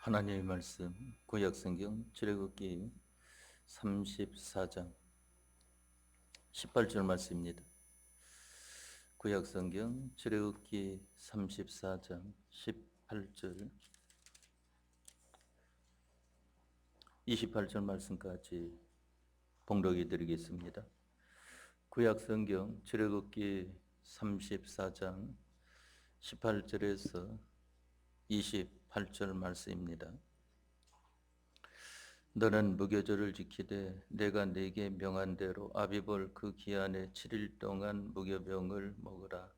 하나님의 말씀 구약성경 출애굽기 34장 18절 말씀입니다. 구약성경 출애굽기 34장 18절 28절 말씀까지 봉독해 드리겠습니다. 구약성경 출애굽기 34장 18절에서 28절 말씀입니다. 너는 무교절을 지키되 내가 네게 명한 대로 아비볼 그 기한에 7일 동안 무교병을 먹으라.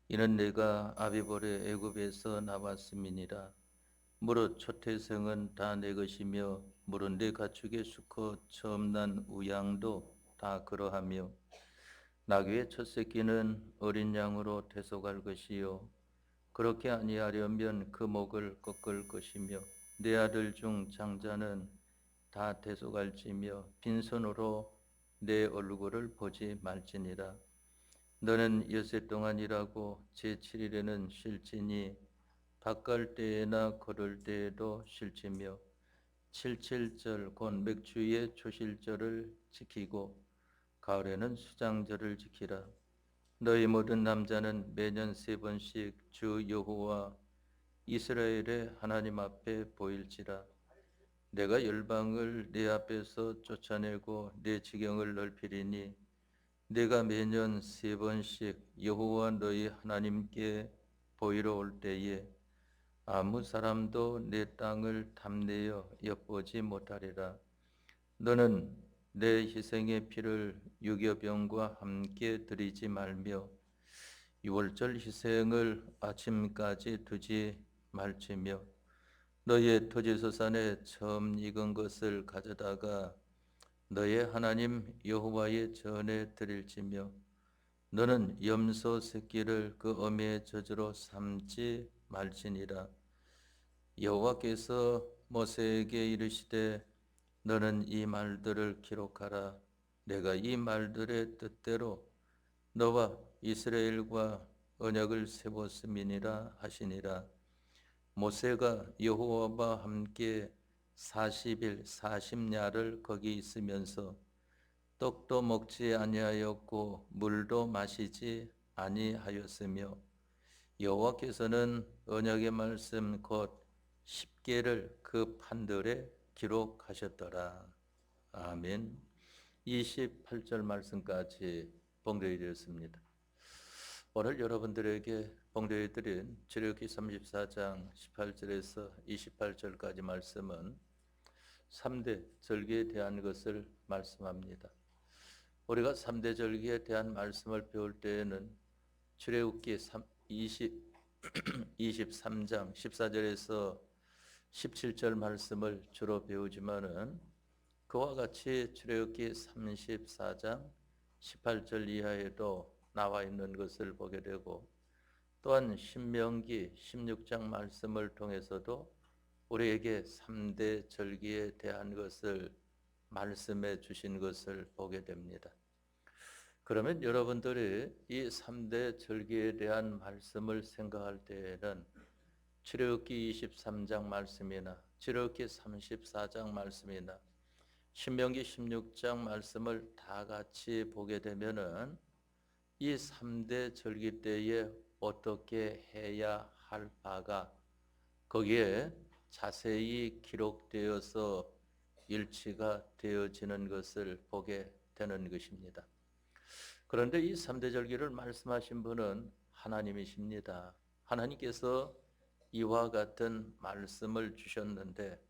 이는 내가 아비볼의 애굽에서 나왔음이니라. 무릇 초태생은 다 내 것이며 무릇 내 가축의 수컷 처음 난 우양도 다 그러하며 나귀의 첫 새끼는 어린 양으로 대속할 것이요 그렇게 아니하려면 그 목을 꺾을 것이며 내 아들 중 장자는 다 대속할지며 빈손으로 내 얼굴을 보지 말지니라. 너는 엿새 동안 일하고 제7일에는 쉴지니 밭갈 때에나 걸을 때에도 쉴지며 77절 곧 맥주의 초실절을 지키고 가을에는 수장절을 지키라. 너희 모든 남자는 매년 3번씩 주 여호와 이스라엘의 하나님 앞에 보일지라. 내가 열방을 내 앞에서 쫓아내고 내 지경을 넓히리니 내가 매년 3번씩 여호와 너희 하나님께 보이러 올 때에 아무 사람도 내 땅을 탐내어 엿보지 못하리라. 너는 내 희생의 피를 유교병과 함께 드리지 말며 유월절 희생을 아침까지 두지 말지며 너의 토지소산에 처음 익은 것을 가져다가 너의 하나님 여호와의 전에 드릴지며 너는 염소 새끼를 그 어미의 젖으로 삼지 말지니라. 여호와께서 모세에게 이르시되 너는 이 말들을 기록하라. 내가 이 말들의 뜻대로 너와 이스라엘과 언약을 세웠음이니라 하시니라. 모세가 여호와와 함께 40일 40야를 거기 있으면서 떡도 먹지 아니하였고 물도 마시지 아니하였으며 여호와께서는 언약의 말씀 곧 십계를 그 판들에 기록하셨더라. 아멘. 28절 말씀까지 봉독해 드렸습니다. 오늘 여러분들에게 봉독해 드린 출애굽기 34장 18절에서 28절까지 말씀은 3대 절기에 대한 것을 말씀합니다. 우리가 3대 절기에 대한 말씀을 배울 때에는 출애굽기 23장 14절에서 17절 말씀을 주로 배우지만은 그와 같이 출애굽기 34장 18절 이하에도 나와 있는 것을 보게 되고 또한 신명기 16장 말씀을 통해서도 우리에게 3대 절기에 대한 것을 말씀해 주신 것을 보게 됩니다. 그러면 여러분들이 이 3대 절기에 대한 말씀을 생각할 때에는 출애굽기 23장 말씀이나 출애굽기 34장 말씀이나 신명기 16장 말씀을 다 같이 보게 되면은 이 3대 절기 때에 어떻게 해야 할 바가 거기에 자세히 기록되어서 일치가 되어지는 것을 보게 되는 것입니다. 그런데 이 3대 절기를 말씀하신 분은 하나님이십니다. 하나님께서 이와 같은 말씀을 주셨는데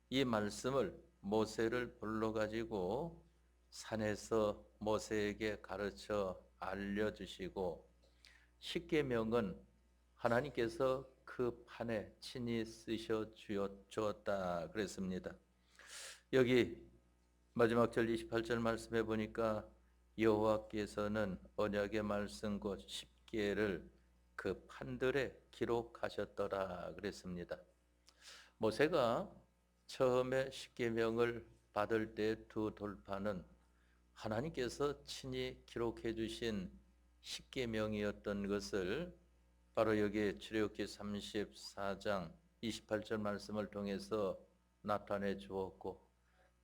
이 말씀을 모세를 불러가지고 산에서 모세에게 가르쳐 알려주시고 십계명은 하나님께서 그 판에 친히 쓰셔 주었다 그랬습니다. 여기 마지막 절 28절 말씀해 보니까 여호와께서는 언약의 말씀 곧 십계를 그 판들에 기록하셨더라 그랬습니다. 모세가 처음에 십계명을 받을 때 두 돌판은 하나님께서 친히 기록해 주신 십계명이었던 것을 바로 여기 출애굽기 34장 28절 말씀을 통해서 나타내 주었고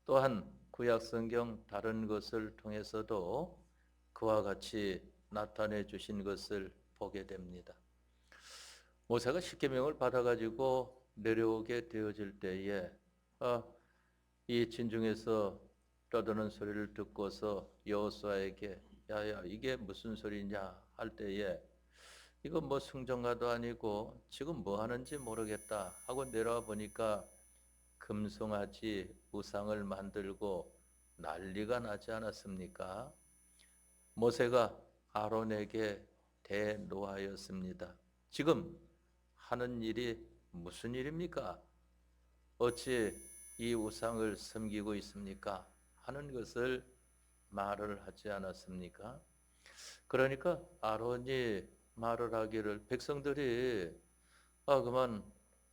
또한 구약 성경 다른 것을 통해서도 그와 같이 나타내 주신 것을 보게 됩니다. 모세가 십계명을 받아가지고 내려오게 되어질 때에 이 진중에서 떠드는 소리를 듣고서 여호수아에게 야야 이게 무슨 소리냐 할 때에 이건 뭐 승전가도 아니고 지금 뭐 하는지 모르겠다 하고 내려와 보니까 금송아지 우상을 만들고 난리가 나지 않았습니까? 모세가 아론에게 대노하였습니다. 지금 하는 일이 무슨 일입니까? 어찌 이 우상을 섬기고 있습니까? 하는 것을 말을 하지 않았습니까? 그러니까 아론이 말을 하기를 백성들이 그만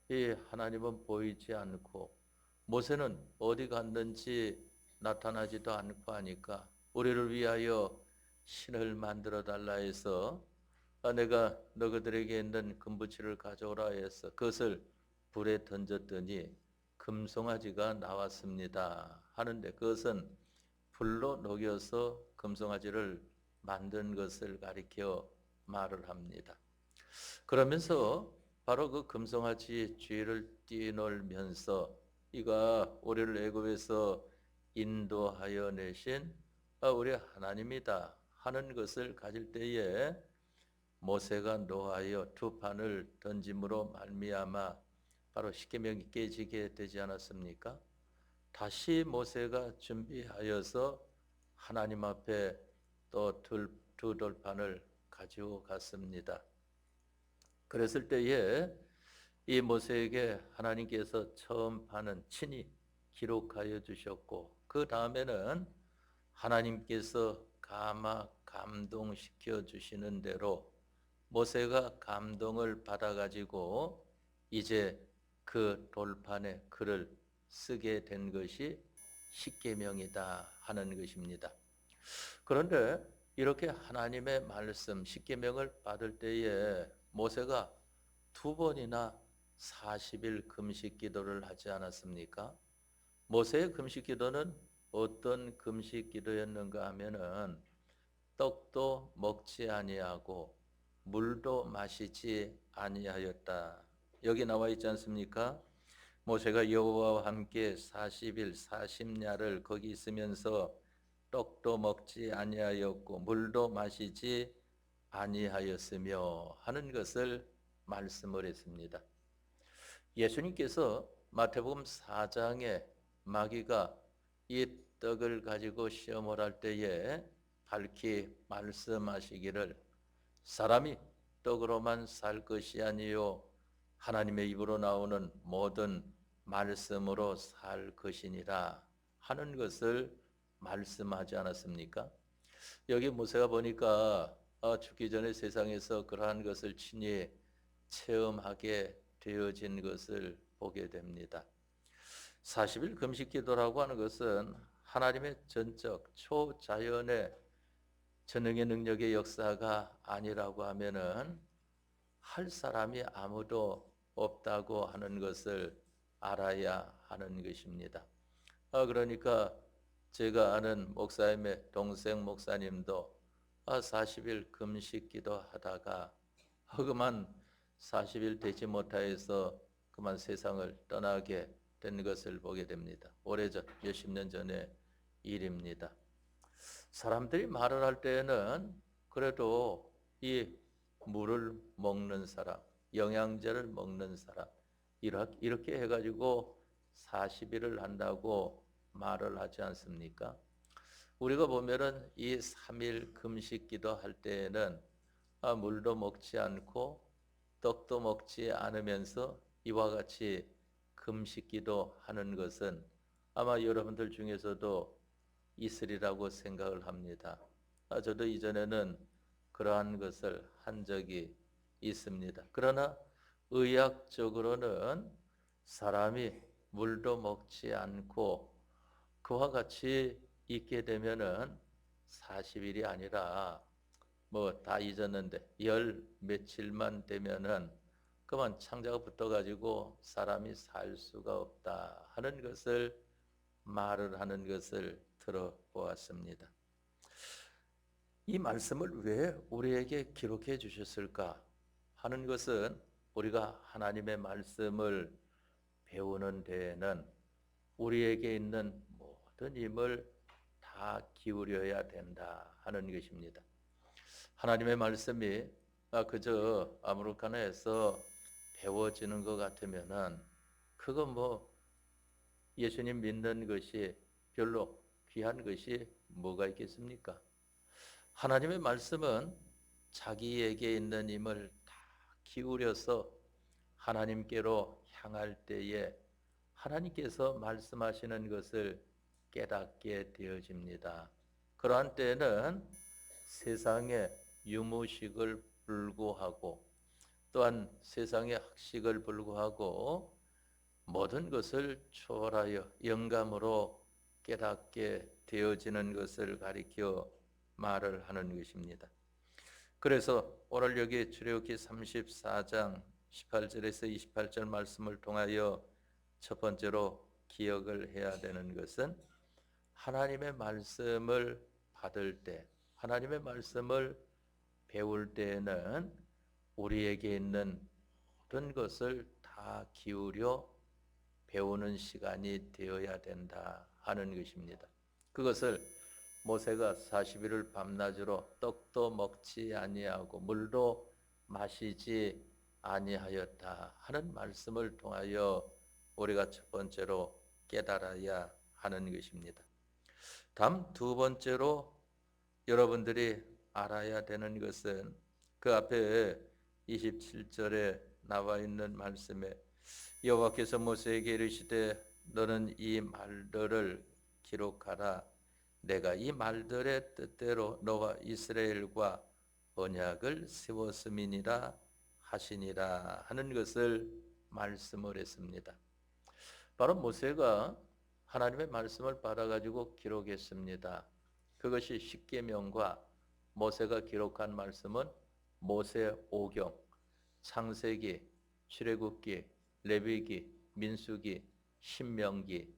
이 하나님은 보이지 않고 모세는 어디 갔는지 나타나지도 않고 하니까 우리를 위하여 신을 만들어 달라 해서 내가 너희들에게 있는 금붙이를 가져오라 해서 그것을 불에 던졌더니 금송아지가 나왔습니다 하는데 그것은 불로 녹여서 금송아지를 만든 것을 가리켜 말을 합니다. 그러면서 바로 그 금송아지 쥐를 뛰놀면서 이가 우리를 애굽에서 인도하여 내신 우리 하나님이다 하는 것을 가질 때에 모세가 노하여 두 판을 던짐으로 말미암아 바로 십계명이 깨지게 되지 않았습니까? 다시 모세가 준비하여서 하나님 앞에 또 두 돌판을 가지고 갔습니다. 그랬을 때에 이 모세에게 하나님께서 처음 판은 친히 기록하여 주셨고 그 다음에는 하나님께서 감동시켜 주시는 대로 모세가 감동을 받아가지고 이제 그 돌판에 글을 쓰게 된 것이 십계명이다 하는 것입니다. 그런데 이렇게 하나님의 말씀 십계명을 받을 때에 모세가 두 번이나 40일 금식 기도를 하지 않았습니까? 모세의 금식 기도는 어떤 금식 기도였는가 하면은 떡도 먹지 아니하고 물도 마시지 아니하였다. 여기 나와 있지 않습니까? 모세가 여호와와 함께 40일 40야를 거기 있으면서 떡도 먹지 아니하였고 물도 마시지 아니하였으며 하는 것을 말씀을 했습니다. 예수님께서 마태복음 4장에 마귀가 이 떡을 가지고 시험을 할 때에 밝히 말씀하시기를 사람이 떡으로만 살 것이 아니요 하나님의 입으로 나오는 모든 말씀으로 살 것이니라 하는 것을 말씀하지 않았습니까? 여기 모세가 보니까 죽기 전에 세상에서 그러한 것을 친히 체험하게 되어진 것을 보게 됩니다. 40일 금식 기도라고 하는 것은 하나님의 전적 초자연의 전능의 능력의 역사가 아니라고 하면은 할 사람이 아무도 없다고 하는 것을 알아야 하는 것입니다. 그러니까 제가 아는 목사님의 동생 목사님도 40일 금식 기도하다가 그만 40일 되지 못하여서 그만 세상을 떠나게 된 것을 보게 됩니다. 오래전 몇십 년 전의 일입니다. 사람들이 말을 할 때에는 그래도 이 물을 먹는 사람, 영양제를 먹는 사람 이렇게 해가지고 40일을 한다고 말을 하지 않습니까? 우리가 보면은 이 3일 금식 기도할 때에는 물도 먹지 않고 떡도 먹지 않으면서 이와 같이 금식 기도하는 것은 아마 여러분들 중에서도 있으리라고 생각을 합니다. 저도 이전에는 그러한 것을 한 적이 있습니다. 그러나 의학적으로는 사람이 물도 먹지 않고 그와 같이 있게 되면은 40일이 아니라 뭐 다 잊었는데 열 며칠만 되면은 그만 창자가 붙어가지고 사람이 살 수가 없다 하는 것을 말을 하는 것을 들어보았습니다. 이 말씀을 왜 우리에게 기록해 주셨을까 하는 것은 우리가 하나님의 말씀을 배우는 데에는 우리에게 있는 모든 힘을 다 기울여야 된다 하는 것입니다. 하나님의 말씀이 그저 아무렇게나해서 배워지는 것 같으면은 그거 예수님 믿는 것이 별로 귀한 것이 뭐가 있겠습니까? 하나님의 말씀은 자기에게 있는 힘을 다 기울여서 하나님께로 향할 때에 하나님께서 말씀하시는 것을 깨닫게 되어집니다. 그러한 때에는 세상의 유무식을 불구하고 또한 세상의 학식을 불구하고 모든 것을 초월하여 영감으로 깨닫게 되어지는 것을 가리켜 말을 하는 것입니다. 그래서 오늘 여기 출애굽기 34장 18절에서 28절 말씀을 통하여 첫 번째로 기억을 해야 되는 것은 하나님의 말씀을 받을 때, 하나님의 말씀을 배울 때에는 우리에게 있는 모든 것을 다 기울여 배우는 시간이 되어야 된다 하는 것입니다. 그것을 모세가 40일을 밤낮으로 떡도 먹지 아니하고 물도 마시지 아니하였다 하는 말씀을 통하여 우리가 첫 번째로 깨달아야 하는 것입니다. 다음 두 번째로 여러분들이 알아야 되는 것은 그 앞에 27절에 나와 있는 말씀에 여호와께서 모세에게 이르시되 너는 이 말들을 기록하라. 내가 이 말들의 뜻대로 너와 이스라엘과 언약을 세웠음이니라 하시니라 하는 것을 말씀을 했습니다. 바로 모세가 하나님의 말씀을 받아가지고 기록했습니다. 그것이 십계명과 모세가 기록한 말씀은 모세 오경, 창세기, 출애굽기, 레위기, 민수기, 신명기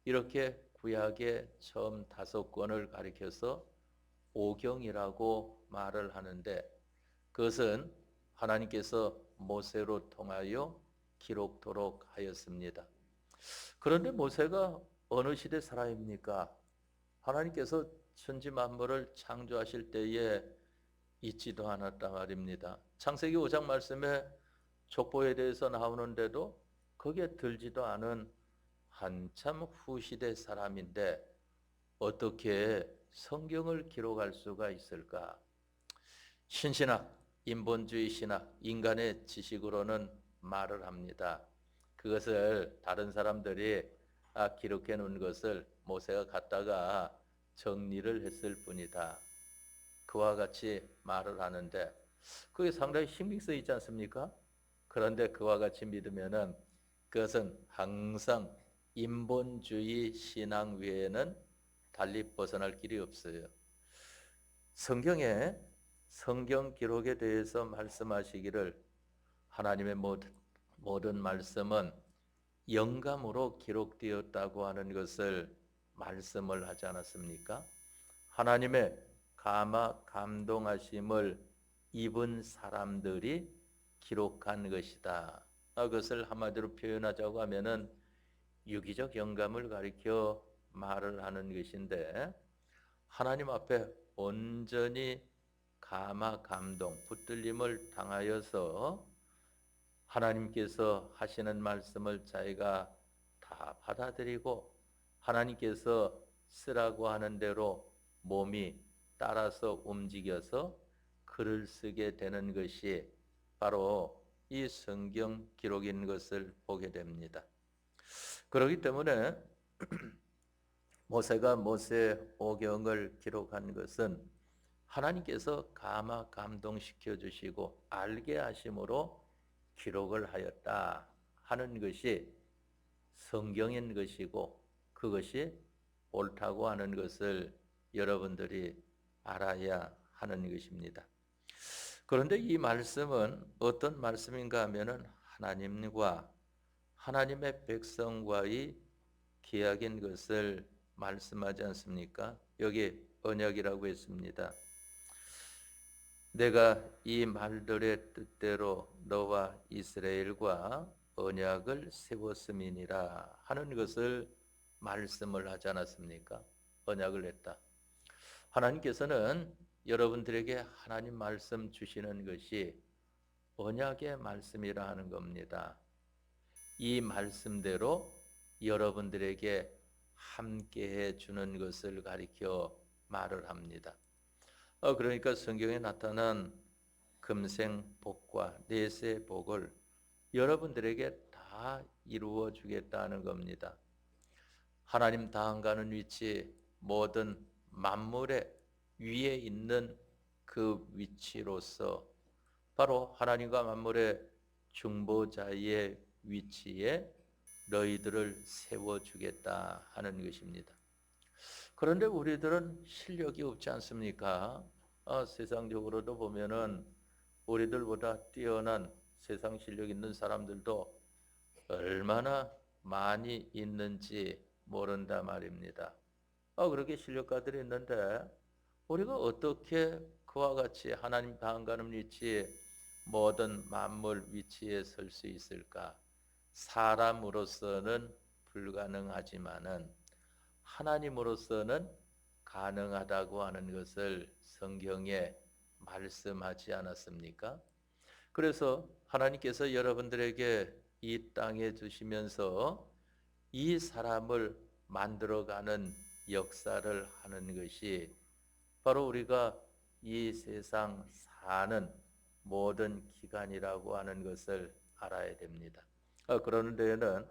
이렇게 구약의 처음 5권을 가리켜서 오경이라고 말을 하는데 그것은 하나님께서 모세로 통하여 기록토록 하였습니다. 그런데 모세가 어느 시대 사람입니까? 하나님께서 천지 만물을 창조하실 때에 있지도 않았단 말입니다. 창세기 5장 말씀에 족보에 대해서 나오는데도 거기에 들지도 않은 한참 후시대 사람인데 어떻게 성경을 기록할 수가 있을까? 신신학, 인본주의 신학, 인간의 지식으로는 말을 합니다. 그것을 다른 사람들이 기록해 놓은 것을 모세가 갖다가 정리를 했을 뿐이다. 그와 같이 말을 하는데 그게 상당히 신경 쓰이지 않습니까? 그런데 그와 같이 믿으면은 그것은 항상 인본주의 신앙 외에는 달리 벗어날 길이 없어요. 성경에 성경 기록에 대해서 말씀하시기를 하나님의 모든 말씀은 영감으로 기록되었다고 하는 것을 말씀을 하지 않았습니까? 하나님의 감동하심을 입은 사람들이 기록한 것이다. 그것을 한마디로 표현하자고 하면은 유기적 영감을 가리켜 말을 하는 것인데 하나님 앞에 온전히 감동, 붙들림을 당하여서 하나님께서 하시는 말씀을 자기가 다 받아들이고 하나님께서 쓰라고 하는 대로 몸이 따라서 움직여서 글을 쓰게 되는 것이 바로 이 성경 기록인 것을 보게 됩니다. 그렇기 때문에 모세가 모세 오경을 기록한 것은 하나님께서 감동시켜 주시고 알게 하심으로 기록을 하였다 하는 것이 성경인 것이고 그것이 옳다고 하는 것을 여러분들이 알아야 하는 것입니다. 그런데 이 말씀은 어떤 말씀인가 하면은 하나님과 하나님의 백성과의 계약인 것을 말씀하지 않습니까? 여기 언약이라고 했습니다. 내가 이 말들의 뜻대로 너와 이스라엘과 언약을 세웠음이니라 하는 것을 말씀을 하지 않았습니까? 언약을 했다. 하나님께서는 여러분들에게 하나님 말씀 주시는 것이 언약의 말씀이라 하는 겁니다. 이 말씀대로 여러분들에게 함께해 주는 것을 가리켜 말을 합니다. 그러니까 성경에 나타난 금생 복과 내세 복을 여러분들에게 다 이루어 주겠다는 겁니다. 하나님 다한가는 위치, 모든 만물의 위에 있는 그 위치로서 바로 하나님과 만물의 중보자의 위치에 너희들을 세워주겠다 하는 것입니다. 그런데 우리들은 실력이 없지 않습니까? 세상적으로도 보면은 우리들보다 뛰어난 세상 실력 있는 사람들도 얼마나 많이 있는지 모른다 말입니다. 그렇게 실력가들이 있는데 우리가 어떻게 그와 같이 하나님 다한가는 위치에 모든 만물 위치에 설 수 있을까? 사람으로서는 불가능하지만은 하나님으로서는 가능하다고 하는 것을 성경에 말씀하지 않았습니까? 그래서 하나님께서 여러분들에게 이 땅에 주시면서 이 사람을 만들어가는 역사를 하는 것이 바로 우리가 이 세상 사는 모든 기간이라고 하는 것을 알아야 됩니다. 그러는 데에는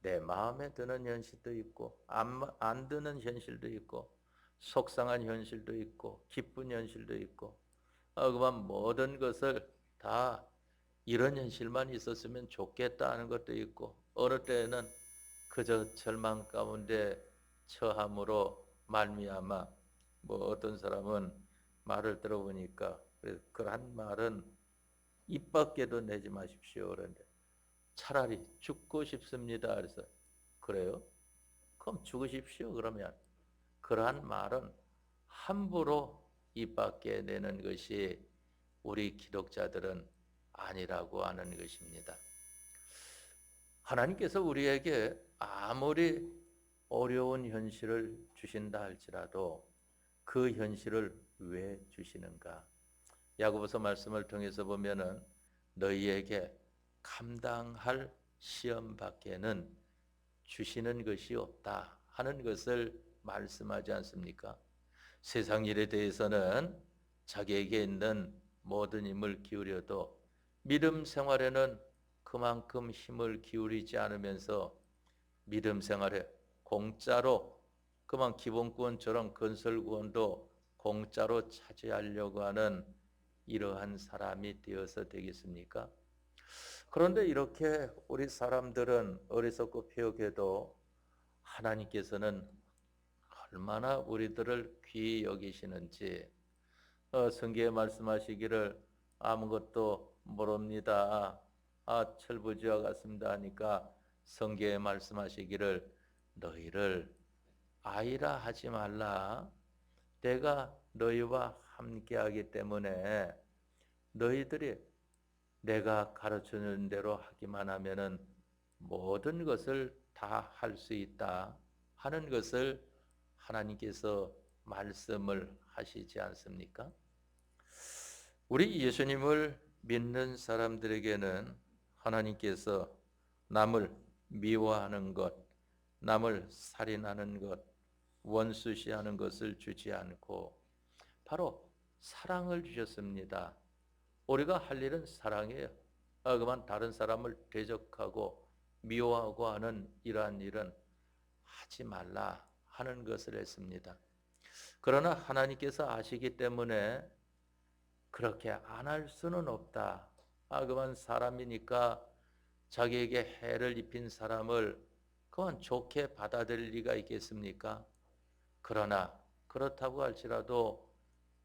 내 마음에 드는 현실도 있고 안 드는 현실도 있고 속상한 현실도 있고 기쁜 현실도 있고 그만 모든 것을 다 이런 현실만 있었으면 좋겠다 하는 것도 있고 어느 때에는 그저 절망 가운데 처함으로 말미암아 어떤 사람은 말을 들어보니까 그러한 말은 입 밖에도 내지 마십시오. 그런데 차라리 죽고 싶습니다. 그래서 그래요? 그럼 죽으십시오. 그러면 그러한 말은 함부로 입 밖에 내는 것이 우리 기독자들은 아니라고 하는 것입니다. 하나님께서 우리에게 아무리 어려운 현실을 주신다 할지라도 그 현실을 왜 주시는가? 야고보서 말씀을 통해서 보면은 너희에게 감당할 시험 밖에는 주시는 것이 없다 하는 것을 말씀하지 않습니까? 세상 일에 대해서는 자기에게 있는 모든 힘을 기울여도 믿음 생활에는 그만큼 힘을 기울이지 않으면서 믿음 생활에 공짜로 그만 기본구원처럼 건설구원도 공짜로 차지하려고 하는 이러한 사람이 되어서 되겠습니까? 그런데 이렇게 우리 사람들은 어리석고 패역해도 하나님께서는 얼마나 우리들을 귀히 여기시는지 성경에 말씀하시기를 아무것도 모릅니다. 철부지와 같습니다 하니까 성경에 말씀하시기를 너희를 아이라 하지 말라. 내가 너희와 함께하기 때문에 너희들이 내가 가르쳐주는 대로 하기만 하면은 모든 것을 다 할 수 있다 하는 것을 하나님께서 말씀을 하시지 않습니까? 우리 예수님을 믿는 사람들에게는 하나님께서 남을 미워하는 것, 남을 살인하는 것, 원수시하는 것을 주지 않고 바로 사랑을 주셨습니다. 우리가 할 일은 사랑이에요. 그만 다른 사람을 대적하고 미워하고 하는 이러한 일은 하지 말라 하는 것을 했습니다. 그러나 하나님께서 아시기 때문에 그렇게 안 할 수는 없다. 그만 사람이니까 자기에게 해를 입힌 사람을 그만 좋게 받아들일 리가 있겠습니까? 그러나 그렇다고 할지라도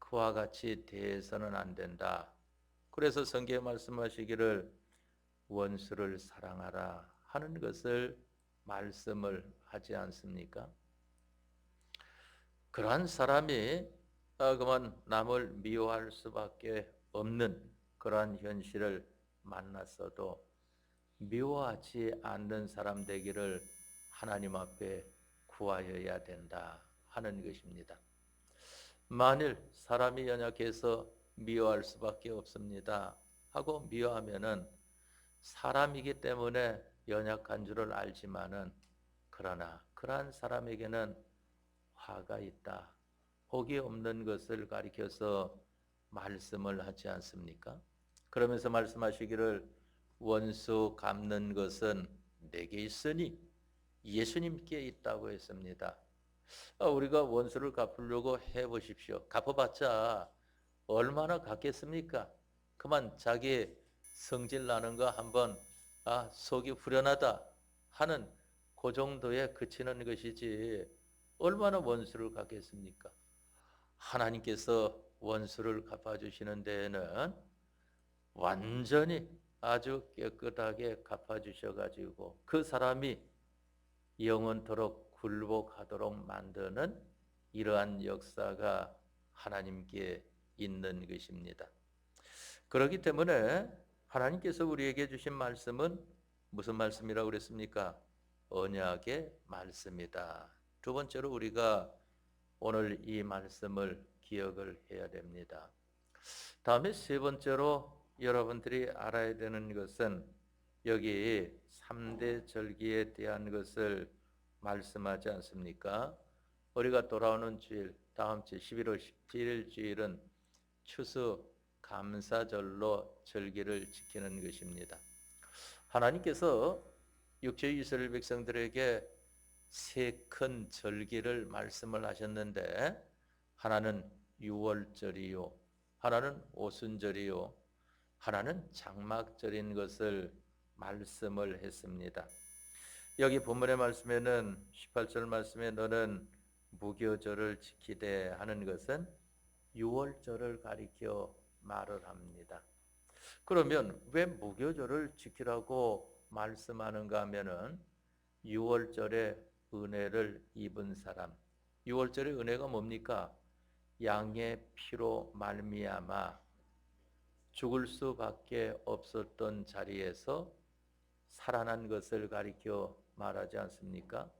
그와 같이 대해서는 안 된다. 그래서 성경에 말씀하시기를 원수를 사랑하라 하는 것을 말씀을 하지 않습니까? 그러한 사람이 그만 남을 미워할 수밖에 없는 그러한 현실을 만났어도 미워하지 않는 사람 되기를 하나님 앞에 구하여야 된다 하는 것입니다. 만일 사람이 연약해서 미워할 수밖에 없습니다 하고 미워하면은 사람이기 때문에 연약한 줄을 알지만은 그러나 그러한 사람에게는 화가 있다, 복이 없는 것을 가리켜서 말씀을 하지 않습니까? 그러면서 말씀하시기를 원수 갚는 것은 내게 있으니 예수님께 있다고 했습니다. 우리가 원수를 갚으려고 해보십시오. 갚아봤자 얼마나 갚겠습니까? 그만 자기 성질 나는 거 한번 속이 후련하다 하는 그 정도에 그치는 것이지 얼마나 원수를 갚겠습니까? 하나님께서 원수를 갚아주시는 데에는 완전히 아주 깨끗하게 갚아주셔가지고 그 사람이 영원토록 굴복하도록 만드는 이러한 역사가 하나님께 있는 것입니다. 그렇기 때문에 하나님께서 우리에게 주신 말씀은 무슨 말씀이라고 그랬습니까? 언약의 말씀이다. 두 번째로 우리가 오늘 이 말씀을 기억을 해야 됩니다. 다음에 세 번째로 여러분들이 알아야 되는 것은 여기 3대 절기에 대한 것을 말씀하지 않습니까? 우리가 돌아오는 주일, 다음 주 11월 17일 주일은 추수 감사절로 절기를 지키는 것입니다. 하나님께서 육체 이스라엘 백성들에게 세 큰 절기를 말씀을 하셨는데 하나는 유월절이요, 하나는 오순절이요, 하나는 장막절인 것을 말씀을 했습니다. 여기 본문의 말씀에는 18절 말씀에 너는 무교절을 지키되 하는 것은 유월절을 가리켜 말을 합니다. 그러면 왜 무교절을 지키라고 말씀하는가 하면은 유월절에 은혜를 입은 사람, 유월절의 은혜가 뭡니까? 양의 피로 말미암아 죽을 수밖에 없었던 자리에서 살아난 것을 가리켜 말하지 않습니까?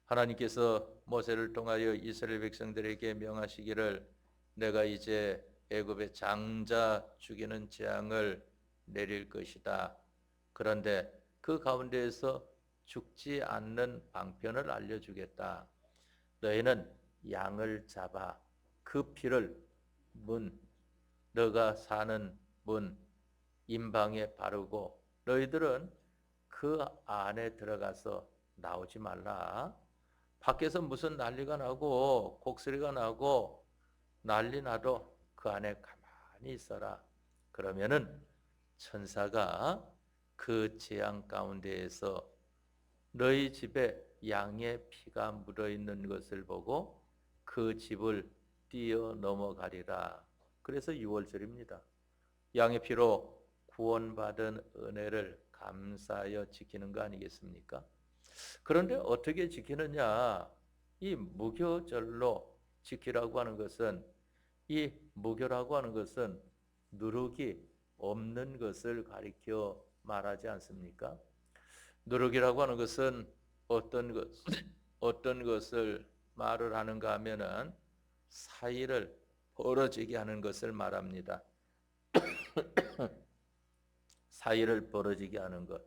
하나님께서 모세를 통하여 이스라엘 백성들에게 명하시기를 내가 이제 애굽의 장자 죽이는 재앙을 내릴 것이다. 그런데 그 가운데에서 죽지 않는 방편을 알려주겠다. 너희는 양을 잡아 그 피를 너가 사는 문 임방에 바르고 너희들은 그 안에 들어가서 나오지 말라. 밖에서 무슨 난리가 나고 곡소리가 나고 난리 나도 그 안에 가만히 있어라. 그러면은 천사가 그 재앙 가운데에서 너희 집에 양의 피가 묻어있는 것을 보고 그 집을 뛰어 넘어가리라. 그래서 유월절입니다. 양의 피로 구원받은 은혜를 감사하여 지키는 거 아니겠습니까? 그런데 어떻게 지키느냐? 이 무교절로 지키라고 하는 것은, 이 무교라고 하는 것은 누룩이 없는 것을 가리켜 말하지 않습니까? 누룩이라고 하는 것은 어떤 것을 말을 하는가 하면은 사이를 벌어지게 하는 것을 말합니다. 사이를 벌어지게 하는 것.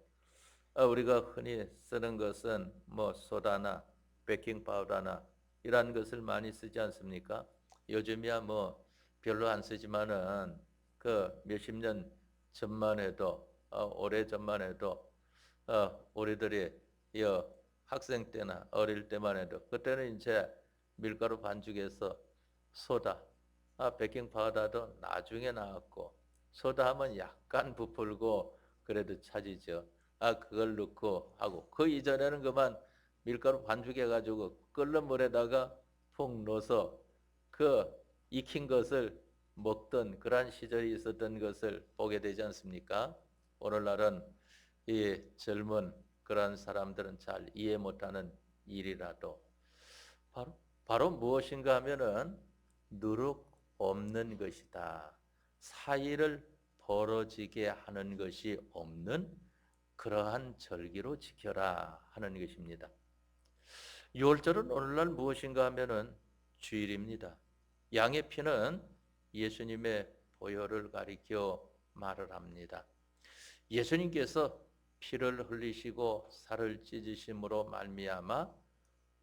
우리가 흔히 쓰는 것은 뭐 소다나 베이킹 파우더나 이런 것을 많이 쓰지 않습니까? 요즘이야 뭐 별로 안 쓰지만은 그 몇십 년 전만 해도 오래 전만 해도 우리들이 학생 때나 어릴 때만 해도 그때는 이제 밀가루 반죽해서 소다, 베이킹 파우더도 나중에 나왔고 소다 하면 약간 부풀고 그래도 차지죠. 그걸 넣고 하고 그 이전에는 그만 밀가루 반죽해가지고 끓는 물에다가 푹 넣어서 그 익힌 것을 먹던 그러한 시절이 있었던 것을 보게 되지 않습니까? 오늘날은 이 젊은 그러한 사람들은 잘 이해 못하는 일이라도 바로 무엇인가 하면은 누룩 없는 것이다. 사이를 벌어지게 하는 것이 없는 그러한 절기로 지켜라 하는 것입니다. 6월절은 오늘날 무엇인가 하면은 주일입니다. 양의 피는 예수님의 보혈을 가리켜 말을 합니다. 예수님께서 피를 흘리시고 살을 찢으심으로 말미암아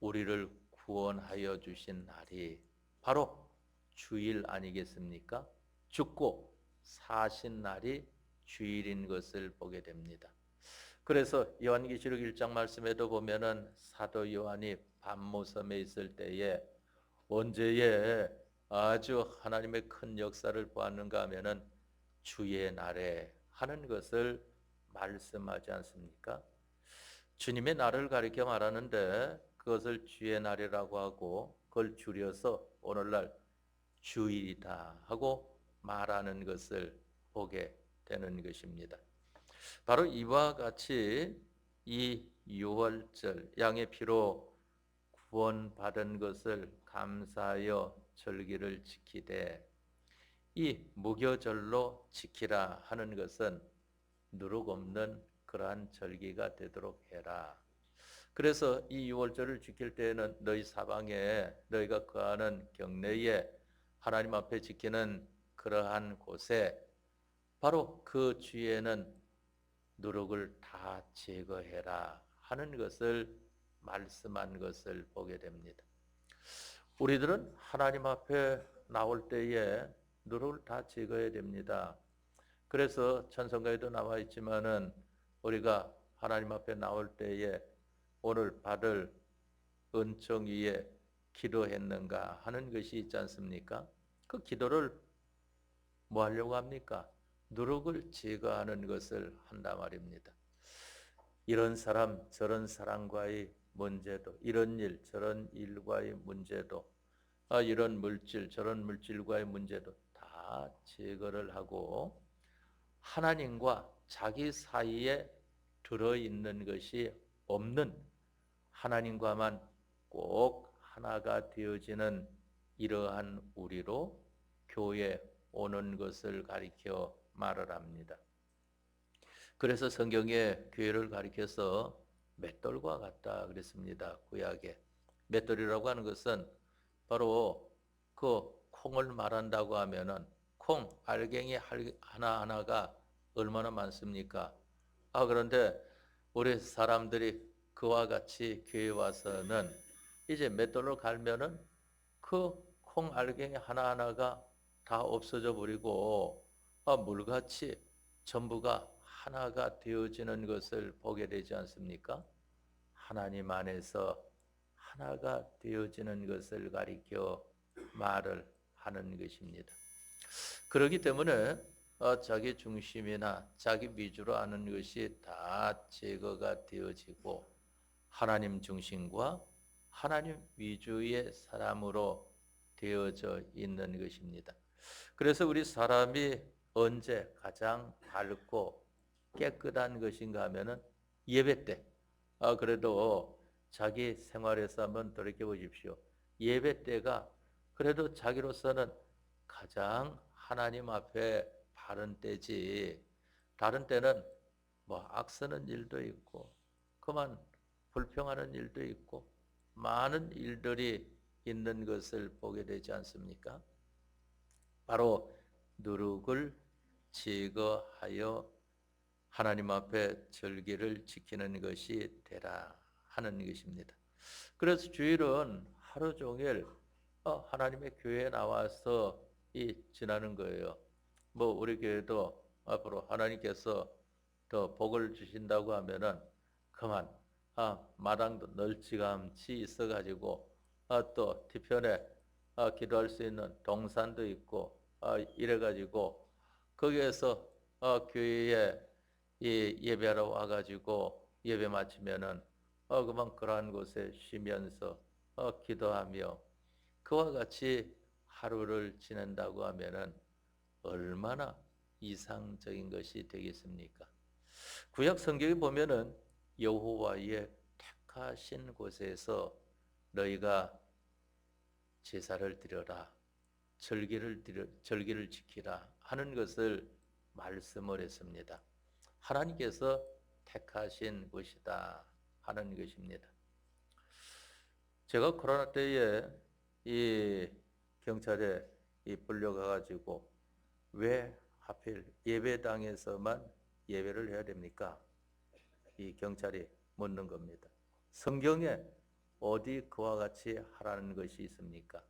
우리를 구원하여 주신 날이 바로 주일 아니겠습니까? 죽고 사신 날이 주일인 것을 보게 됩니다. 그래서 요한계시록 1장 말씀에도 보면은 사도 요한이 밤모섬에 있을 때에 언제에 아주 하나님의 큰 역사를 보았는가 하면은 주의 날에 하는 것을 말씀하지 않습니까? 주님의 날을 가리켜 말하는데 그것을 주의 날이라고 하고 그걸 줄여서 오늘날 주일이다 하고 말하는 것을 보게 되는 것입니다. 바로 이와 같이 이 유월절 양의 피로 구원받은 것을 감사하여 절기를 지키되 이 무교절로 지키라 하는 것은 누룩 없는 그러한 절기가 되도록 해라. 그래서 이 유월절을 지킬 때에는 너희 사방에 너희가 거하는 경내에 하나님 앞에 지키는 그러한 곳에 바로 그 주에는 누룩을 다 제거해라 하는 것을 말씀한 것을 보게 됩니다. 우리들은 하나님 앞에 나올 때에 누룩을 다 제거해야 됩니다. 그래서 찬송가에도 나와 있지만은 우리가 하나님 앞에 나올 때에 오늘 받을 은총 위에 기도했는가 하는 것이 있지 않습니까? 그 기도를 뭐 하려고 합니까? 누룩을 제거하는 것을 한다 말입니다. 이런 사람 저런 사람과의 문제도 이런 일 저런 일과의 문제도 이런 물질 저런 물질과의 문제도 다 제거를 하고 하나님과 자기 사이에 들어있는 것이 없는 하나님과만 꼭 하나가 되어지는 이러한 우리로 교회에 오는 것을 가리켜 말을 합니다. 그래서 성경에 교회를 가리켜서 맷돌과 같다 그랬습니다. 구약에 맷돌이라고 하는 것은 바로 그 콩을 말한다고 하면은 콩 알갱이 하나하나가 얼마나 많습니까? 그런데 우리 사람들이 그와 같이 교회에 와서는 이제 맷돌로 갈면은 그 콩 알갱이 하나하나가 다 없어져 버리고 물같이 전부가 하나가 되어지는 것을 보게 되지 않습니까? 하나님 안에서 하나가 되어지는 것을 가리켜 말을 하는 것입니다. 그렇기 때문에 자기 중심이나 자기 위주로 하는 것이 다 제거가 되어지고 하나님 중심과 하나님 위주의 사람으로 되어져 있는 것입니다. 그래서 우리 사람이 언제 가장 밝고 깨끗한 것인가 하면은 예배 때. 그래도 자기 생활에서 한번 돌이켜 보십시오. 예배 때가 그래도 자기로서는 가장 하나님 앞에 바른 때지. 다른 때는 뭐 악쓰는 일도 있고 그만 불평하는 일도 있고 많은 일들이 있는 것을 보게 되지 않습니까? 바로 누룩을 제거하여 하나님 앞에 절기를 지키는 것이 되라 하는 것입니다. 그래서 주일은 하루 종일 하나님의 교회에 나와서 지나는 거예요. 뭐 우리 교회도 앞으로 하나님께서 더 복을 주신다고 하면은 그만 마당도 널찌감치 있어가지고 또 뒤편에 기도할 수 있는 동산도 있고 이래가지고 거기에서 교회에 예배하러 와가지고 예배 마치면은 그만 그러한 곳에 쉬면서 기도하며 그와 같이 하루를 지낸다고 하면은 얼마나 이상적인 것이 되겠습니까? 구약 성경에 보면은 여호와의 택하신 곳에서 너희가 제사를 드려라, 절기를 지키라 하는 것을 말씀을 했습니다. 하나님께서 택하신 곳이다 하는 것입니다. 제가 코로나 때에 이 경찰에 불려가가지고 왜 하필 예배당에서만 예배를 해야 됩니까? 이 경찰이 묻는 겁니다. 성경에 어디 그와 같이 하라는 것이 있습니까?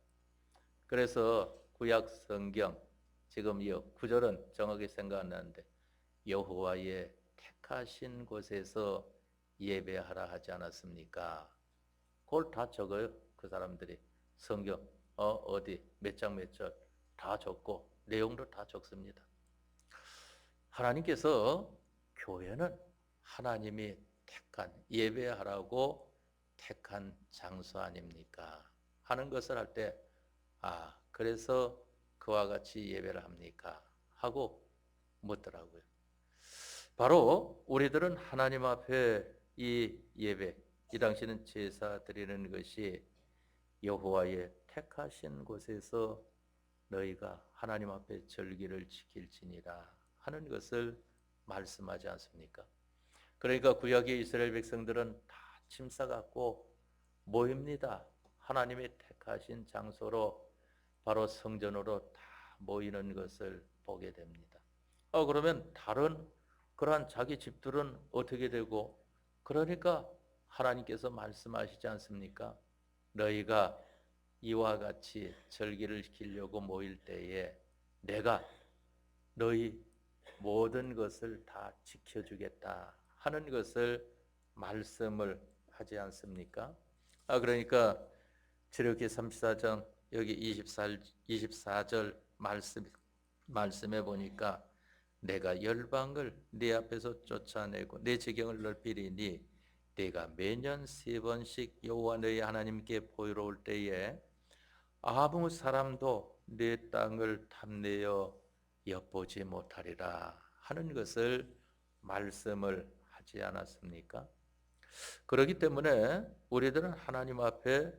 그래서 구약 성경 지금 이 구절은 정확히 생각 안 나는데 여호와의 택하신 곳에서 예배하라 하지 않았습니까? 그걸 다 적어요. 그 사람들이 성경 어디 몇 장 몇 절 다 적고 내용도 다 적습니다. 하나님께서 교회는 하나님이 택한 예배하라고 택한 장소 아닙니까? 하는 것을 할 때 그래서 그와 같이 예배를 합니까? 하고 묻더라고요. 바로 우리들은 하나님 앞에 이 예배, 이 당시는 제사 드리는 것이 여호와의 택하신 곳에서 너희가 하나님 앞에 절기를 지킬지니라 하는 것을 말씀하지 않습니까? 그러니까 구약의 이스라엘 백성들은 다 침사 갖고 모입니다. 하나님이 택하신 장소로 바로 성전으로 다 모이는 것을 보게 됩니다. 그러면 다른 그러한 자기 집들은 어떻게 되고, 그러니까 하나님께서 말씀하시지 않습니까? 너희가 이와 같이 절기를 지키려고 모일 때에 내가 너희 모든 것을 다 지켜주겠다 하는 것을 말씀을 하지 않습니까? 그러니까 출애굽기 34장 여기 24절 말씀에 보니까 내가 열방을 네 앞에서 쫓아내고 내 지경을 넓히리니 내가 매년 3번씩 여호와 너희 하나님께 보이러 올 때에 아무 사람도 네 땅을 탐내어 엿보지 못하리라 하는 것을 말씀을 하지 않았습니까? 그렇기 때문에 우리들은 하나님 앞에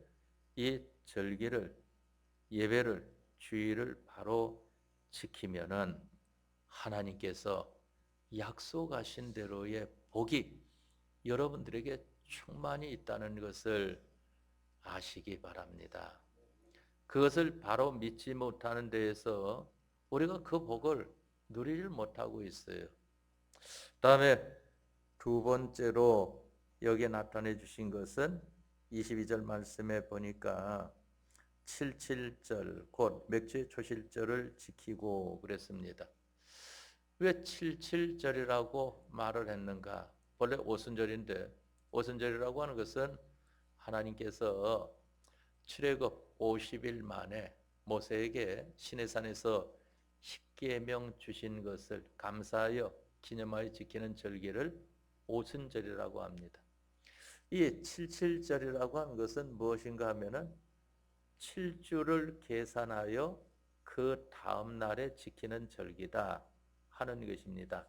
이 절기를, 예배를, 주의를 바로 지키면은 하나님께서 약속하신 대로의 복이 여러분들에게 충만히 있다는 것을 아시기 바랍니다. 그것을 바로 믿지 못하는 데에서 우리가 그 복을 누리질 못하고 있어요. 다음에 두 번째로 여기에 나타내 주신 것은 22절 말씀에 보니까 77절 곧 맥주의 초실절을 지키고 그랬습니다. 왜 77절이라고 말을 했는가? 원래 오순절인데 오순절이라고 하는 것은 하나님께서 출애굽 50일 만에 모세에게 시내산에서 십계명 주신 것을 감사하여 기념하여 지키는 절기를 오순절이라고 합니다. 이 77절이라고 하는 것은 무엇인가 하면은 7주를 계산하여 그 다음 날에 지키는 절기다 하는 것입니다.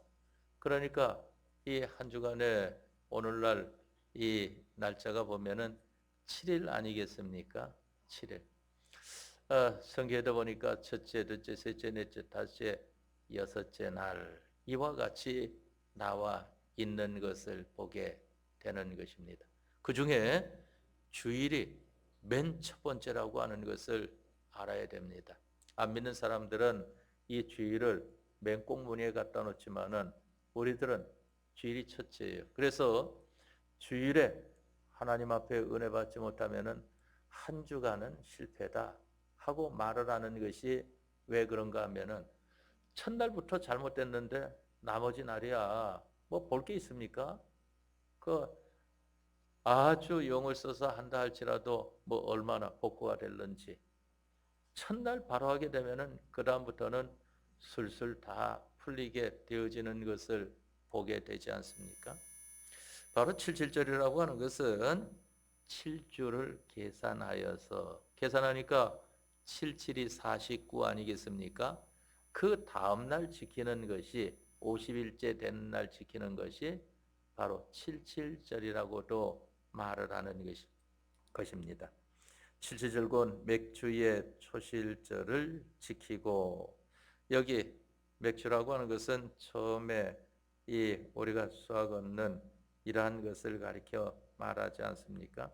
그러니까 이 한 주간에 오늘날 이 날짜가 보면은 7일 아니겠습니까? 7일. 성경에도 보니까 첫째, 둘째, 셋째, 넷째, 다섯째, 여섯째 날 이와 같이 나와 있는 것을 보게 되는 것입니다. 그 중에 주일이 맨 첫 번째라고 하는 것을 알아야 됩니다. 안 믿는 사람들은 이 주일을 맨 꽁무니에 갖다 놓지만은 우리들은 주일이 첫째예요. 그래서 주일에 하나님 앞에 은혜 받지 못하면은 한 주간은 실패다 하고 말을 하는 것이 왜 그런가 하면은 첫날부터 잘못됐는데 나머지 날이야 뭐 볼 게 있습니까? 그 아주 용을 써서 한다 할지라도 뭐 얼마나 복구가 될는지 첫날 바로 하게 되면은 그 다음부터는 술술 다 풀리게 되어지는 것을 보게 되지 않습니까? 바로 77절이라고 하는 것은 7주를 계산하여서 계산하니까 77이 49 아니겠습니까? 그 다음 날 지키는 것이 50일째 되는 날 지키는 것이 바로 칠칠절이라고도 말을 하는 것입니다. 칠칠절곤 맥주의 초실절을 지키고, 여기 맥주라고 하는 것은 처음에 이 우리가 수학 얻는 이러한 것을 가리켜 말하지 않습니까?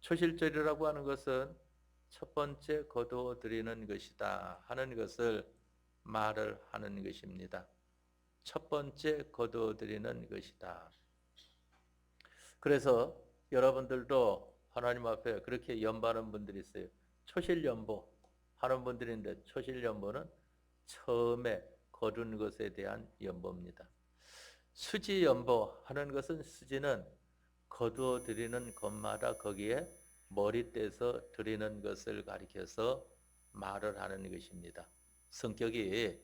초실절이라고 하는 것은 첫 번째 거두어 드리는 것이다 하는 것을 말을 하는 것입니다. 첫 번째 거두어 드리는 것이다. 그래서 여러분들도 하나님 앞에 그렇게 연보하는 분들이 있어요. 초실연보 하는 분들인데, 초실연보는 처음에 거둔 것에 대한 연보입니다. 수지연보 하는 것은, 수지는 거두어 드리는 것마다 거기에 머리 떼서 드리는 것을 가리켜서 말을 하는 것입니다. 성격이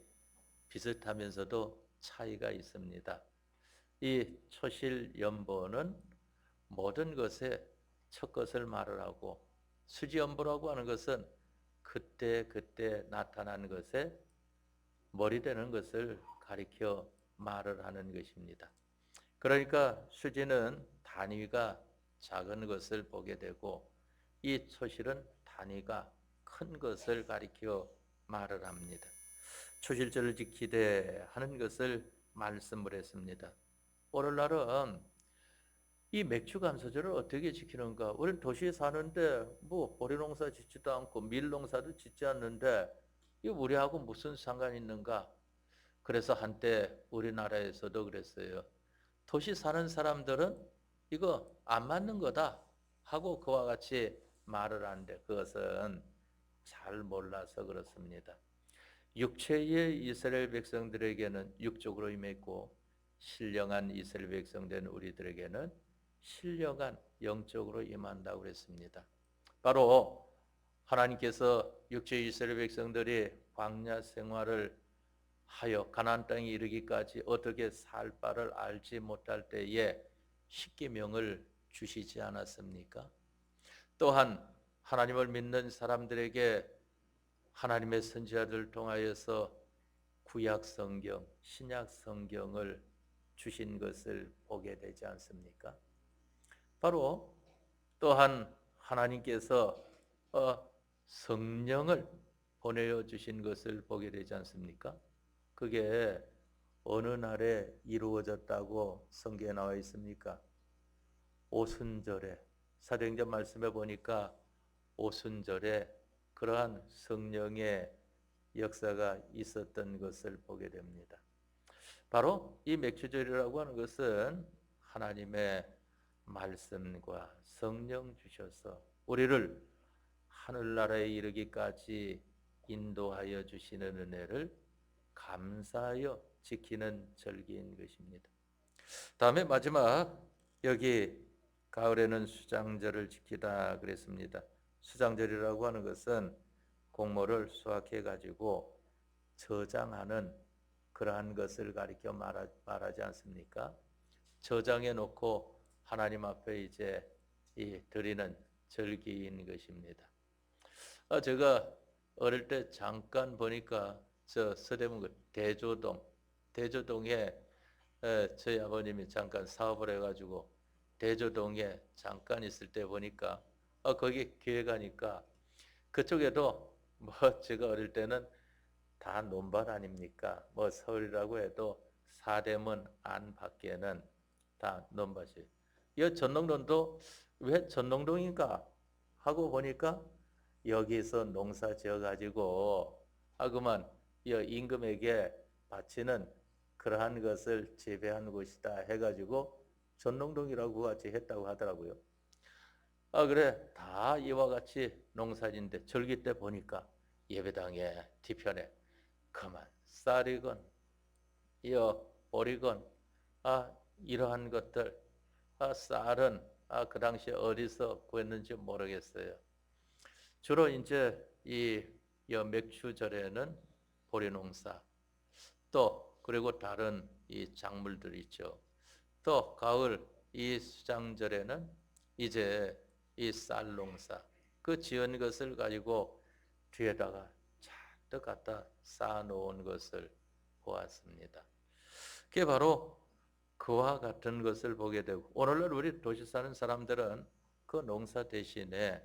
비슷하면서도 차이가 있습니다. 이 초실연보는 모든 것에 첫 것을 말을 하고, 수지연보라고 하는 것은 그때 나타난 것에 머리 되는 것을 가리켜 말을 하는 것입니다. 그러니까 수지는 단위가 작은 것을 보게 되고, 이 초실은 단위가 큰 것을 가리켜 말을 합니다. 초실절을 지키되 하는 것을 말씀을 했습니다. 오늘날은 이 맥주감사절을 어떻게 지키는가? 우리는 도시에 사는데 뭐 보리농사 짓지도 않고 밀농사도 짓지 않는데 이 우리하고 무슨 상관이 있는가? 그래서 한때 우리나라에서도 그랬어요. 도시 사는 사람들은 이거 안 맞는 거다 하고 그와 같이 말을 하는데, 그것은 잘 몰라서 그렇습니다. 육체의 이스라엘 백성들에게는 육적으로 임했고, 신령한 이스라엘 백성된 우리들에게는 신령한 영적으로 임한다고 그랬습니다. 바로 하나님께서 육체의 이스라엘 백성들이 광야 생활을 하여 가나안 땅에 이르기까지 어떻게 살 바를 알지 못할 때에 십계명을 주시지 않았습니까? 또한 하나님을 믿는 사람들에게 하나님의 선지자들을 통하여서 구약 성경, 신약 성경을 주신 것을 보게 되지 않습니까? 바로 또한 하나님께서 성령을 보내어 주신 것을 보게 되지 않습니까? 그게 어느 날에 이루어졌다고 성경에 나와 있습니까? 오순절에, 사도행전 말씀에 보니까 오순절에 그러한 성령의 역사가 있었던 것을 보게 됩니다. 바로 이 맥주절이라고 하는 것은 하나님의 말씀과 성령 주셔서 우리를 하늘나라에 이르기까지 인도하여 주시는 은혜를 감사하여 지키는 절기인 것입니다. 다음에 마지막, 여기 가을에는 수장절을 지키다 그랬습니다. 수장절이라고 하는 것은 곡물을 수확해 가지고 저장하는 그러한 것을 가리켜 말하지 않습니까? 저장해 놓고 하나님 앞에 이제 드리는 절기인 것입니다. 제가 어릴 때 잠깐 보니까 저 서대문 대조동에 저희 아버님이 잠깐 사업을 해가지고 대조동에 잠깐 있을 때 보니까 거기 교회 가니까 그쪽에도 뭐 제가 어릴 때는 다 논밭 아닙니까? 뭐 서울이라고 해도 사대문 안 밖에는 다 논밭이. 이 전농동도 왜 전농동인가 하고 보니까 여기서 농사 지어가지고 그만 이 임금에게 바치는 그러한 것을 재배한 곳이다 해가지고 전농동이라고 같이 했다고 하더라고요. 그래, 다 이와 같이 농사진데 절기 때 보니까 예배당에 뒤편에 그만 쌀이건 보리건 이러한 것들, 쌀은 그 당시에 어디서 구했는지 모르겠어요. 주로 이제 이 맥주절에는 보리농사, 또 그리고 다른 이 작물들 있죠. 또 가을 이 수장절에는 이제 이 쌀농사, 그 지은 것을 가지고 뒤에다가 잔뜩 갖다 쌓아놓은 것을 보았습니다. 그게 바로 그와 같은 것을 보게 되고, 오늘날 우리 도시 사는 사람들은 그 농사 대신에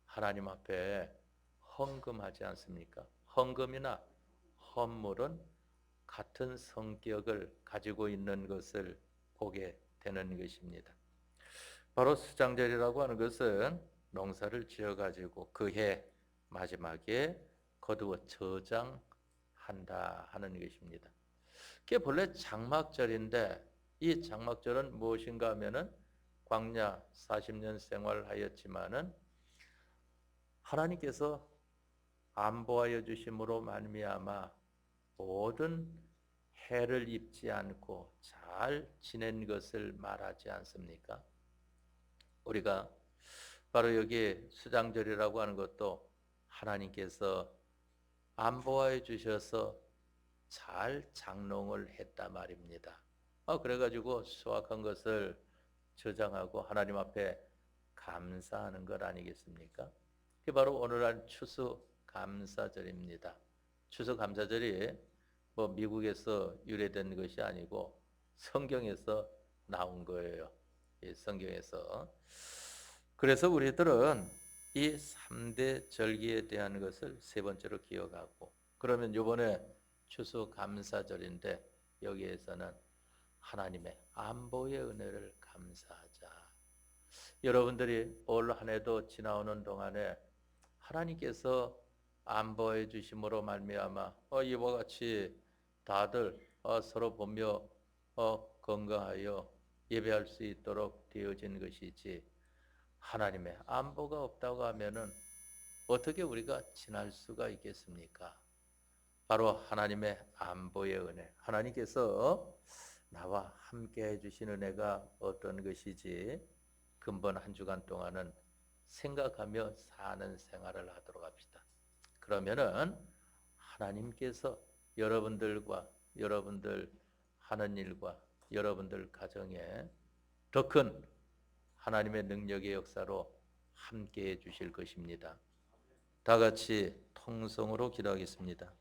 하나님 앞에 헌금하지 않습니까? 헌금이나 헌물은 같은 성격을 가지고 있는 것을 보게 되는 것입니다. 바로 수장절이라고 하는 것은 농사를 지어가지고 그해 마지막에 거두어 저장한다 하는 것입니다. 그게 본래 장막절인데, 이 장막절은 무엇인가 하면은 광야 40년 생활하였지만은 하나님께서 안보하여 주심으로 말미암아 모든 해를 입지 않고 잘 지낸 것을 말하지 않습니까? 우리가 바로 여기 수장절이라고 하는 것도 하나님께서 안보하여 주셔서 잘 장농을 했다 말입니다. 그래가지고 수확한 것을 저장하고 하나님 앞에 감사하는 것 아니겠습니까? 그게 바로 오늘날 추수감사절입니다. 추수감사절이 뭐 미국에서 유래된 것이 아니고 성경에서 나온 거예요. 이 성경에서. 그래서 우리들은 이 3대 절기에 대한 것을 세 번째로 기억하고, 그러면 이번에 추수감사절인데 여기에서는 하나님의 안보의 은혜를 감사하자. 여러분들이 올 한 해도 지나오는 동안에 하나님께서 안보해 주심으로 말미암아 이와 같이 다들 서로 보며 건강하여 예배할 수 있도록 되어진 것이지, 하나님의 안보가 없다고 하면은 어떻게 우리가 지날 수가 있겠습니까? 바로 하나님의 안보의 은혜, 하나님께서 나와 함께 해주신 은혜가 어떤 것이지 근본 한 주간 동안은 생각하며 사는 생활을 하도록 합시다. 그러면은 하나님께서 여러분들과 여러분들 하는 일과 여러분들 가정에 더 큰 하나님의 능력의 역사로 함께 해 주실 것입니다. 다 같이 통성으로 기도하겠습니다.